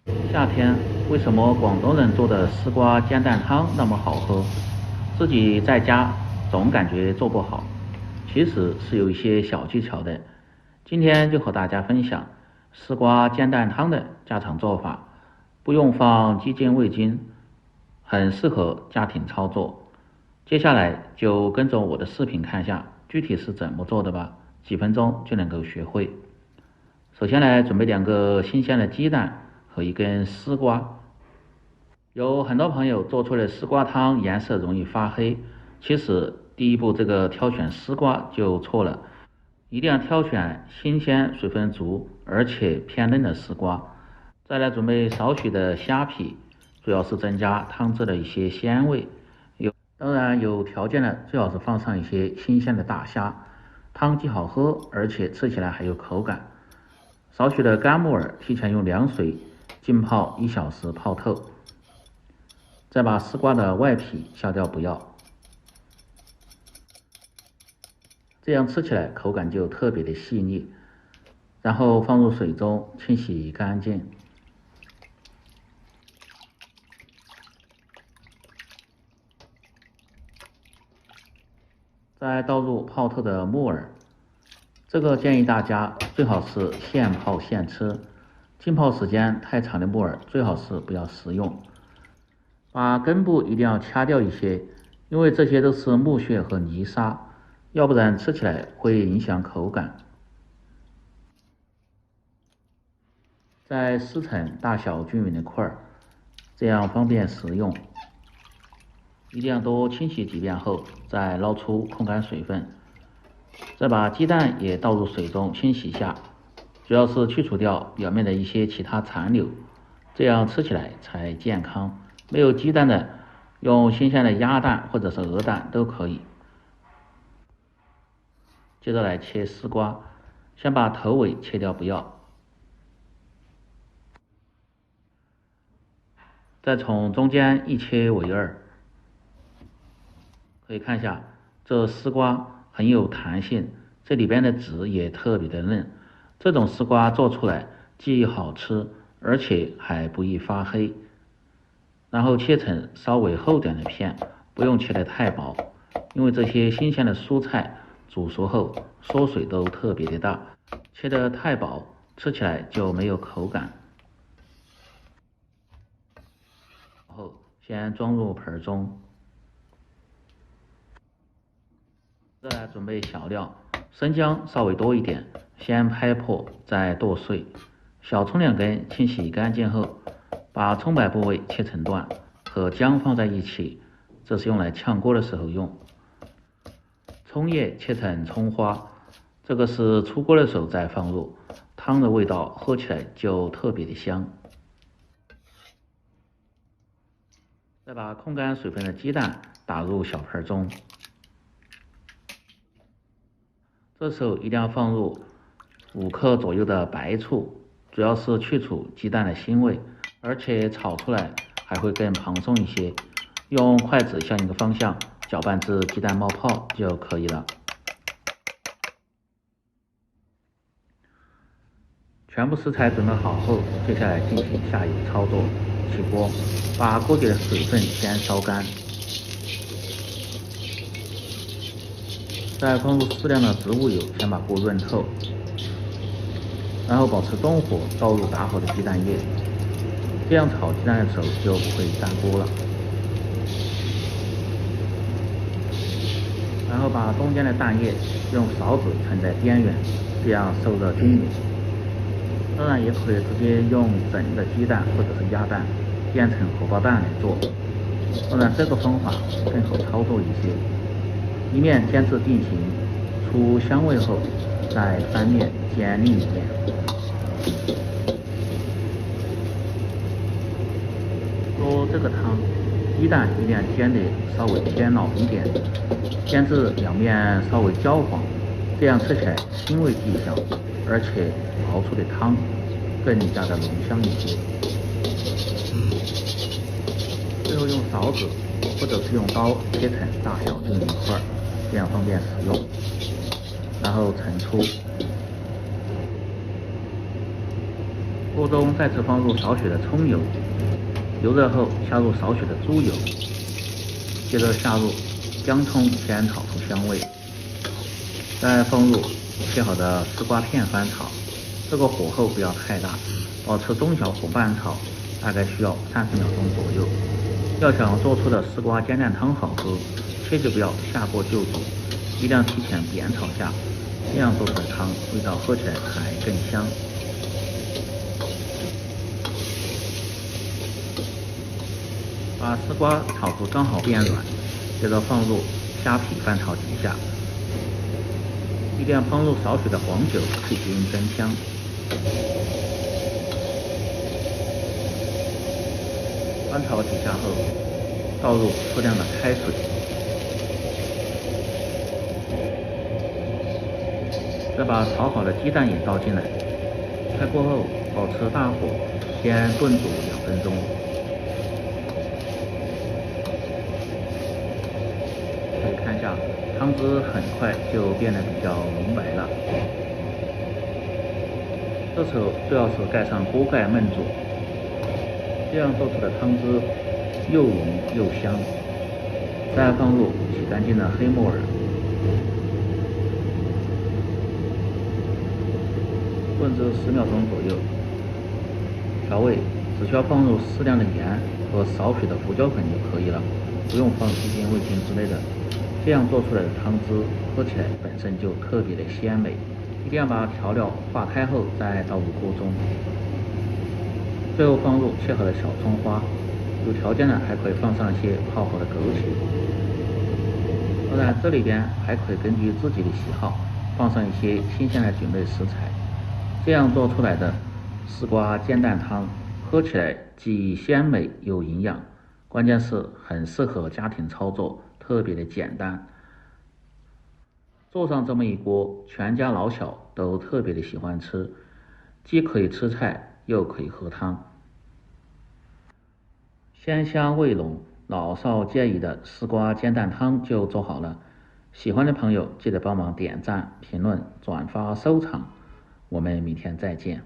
夏天为什么广东人做的丝瓜煎蛋汤那么好喝？自己在家总感觉做不好，其实是有一些小技巧的。今天就和大家分享丝瓜煎蛋汤的家常做法，不用放鸡精、味精，很适合家庭操作。接下来就跟着我的视频看下具体是怎么做的吧，几分钟就能够学会。首先来准备2个新鲜的鸡蛋和1根丝瓜。有很多朋友做出的丝瓜汤颜色容易发黑，其实第一步这个挑选丝瓜就错了，一定要挑选新鲜、水分足而且偏嫩的丝瓜。再来准备少许的虾皮，主要是增加汤汁的一些鲜味。当然有条件的最好是放上一些新鲜的大虾，汤既好喝，而且吃起来还有口感。少许的干木耳提前用凉水浸泡1小时泡透，再把丝瓜的外皮削掉不要，这样吃起来口感就特别的细腻。然后放入水中清洗干净，再倒入泡透的木耳。这个建议大家最好是现泡现吃，浸泡时间太长的木耳最好是不要食用。把根部一定要掐掉一些，因为这些都是木屑和泥沙，要不然吃起来会影响口感。再撕成大小均匀的块儿，这样方便食用。一定要多清洗几遍后再捞出控干水分，再把鸡蛋也倒入水中清洗一下，主要是去除掉表面的一些其他残留，这样吃起来才健康。没有鸡蛋的，用新鲜的鸭蛋或者是鹅蛋都可以。接着来切丝瓜，先把头尾切掉不要，再从中间一切为2。可以看一下，这丝瓜很有弹性，这里边的籽也特别的嫩。这种丝瓜做出来既好吃，而且还不易发黑。然后切成稍微厚点的片，不用切得太薄，因为这些新鲜的蔬菜煮熟后缩水都特别的大，切得太薄吃起来就没有口感。然后先装入盆中。再来准备小料，生姜稍微多一点，先拍破再剁碎。小葱2根，清洗干净后，把葱白部位切成段，和姜放在一起，这是用来炝锅的时候用。葱叶切成葱花，这个是出锅的时候再放入，汤的味道喝起来就特别的香。再把控干水分的鸡蛋打入小盆中。这时候一定要放入5克左右的白醋，主要是去除鸡蛋的腥味，而且炒出来还会更蓬松一些。用筷子向一个方向搅拌至鸡蛋冒泡就可以了。全部食材准备好后，接下来进行下一步操作：起锅，把锅底的水分先烧干。再放入适量的植物油，先把锅润透，然后保持中火倒入打好的鸡蛋液，这样炒鸡蛋的时候就不会粘锅了。然后把中间的蛋液用勺子盛在边缘，这样受热均匀。当然也可以直接用整的鸡蛋或者是鸭蛋煎成荷包蛋来做，当然这个方法更好操作一些。一面煎至定型出香味后，再翻面煎另一面。做这个汤，鸡蛋一定要煎得稍微偏老一点，煎至两面稍微焦黄，这样吃起来腥味既小，而且熬出的汤更加的浓香一些。最后用勺子或者是用刀切成大小均匀块，这样方便使用。然后盛出。锅中再次放入少许的葱油，油热后下入少许的猪油，接着下入姜葱，先炒出香味，再放入切好的丝瓜片翻炒，这个火候不要太大，保持中小火拌炒，大概需要30秒钟左右。要想做出的丝瓜煎蛋汤好喝，切记不要下锅就煮，一定要提前煸炒下，这样做出的汤味道喝起来还更香。把丝瓜炒出刚好变软，接着放入虾皮翻炒几下，一定要放入少许的黄酒去均匀增香。翻炒几下后，倒入适量的开水，再把炒好的鸡蛋也倒进来，开锅后保持大火，先炖煮2分钟。可以看一下，汤汁很快就变得比较浓白了。这时候最好是盖上锅盖焖煮，这样做出的汤汁又浓又香。再放入洗干净的黑木耳，炖至10秒钟左右。调味只需要放入适量的盐和少许的胡椒粉就可以了，不用放鸡精、味精之类的。这样做出来的汤汁喝起来本身就特别的鲜美。一定要把调料化开后再倒入锅中，最后放入切好的小葱花，有条件的还可以放上一些泡好的枸杞。当然这里边还可以根据自己的喜好放上一些新鲜的菌类食材，这样做出来的丝瓜煎蛋汤喝起来既鲜美又营养，关键是很适合家庭操作，特别的简单。做上这么一锅，全家老小都特别的喜欢吃，既可以吃菜又可以喝汤，鲜香味浓，老少皆宜的丝瓜煎蛋汤就做好了。喜欢的朋友记得帮忙点赞、评论、转发、收藏，我们明天再见。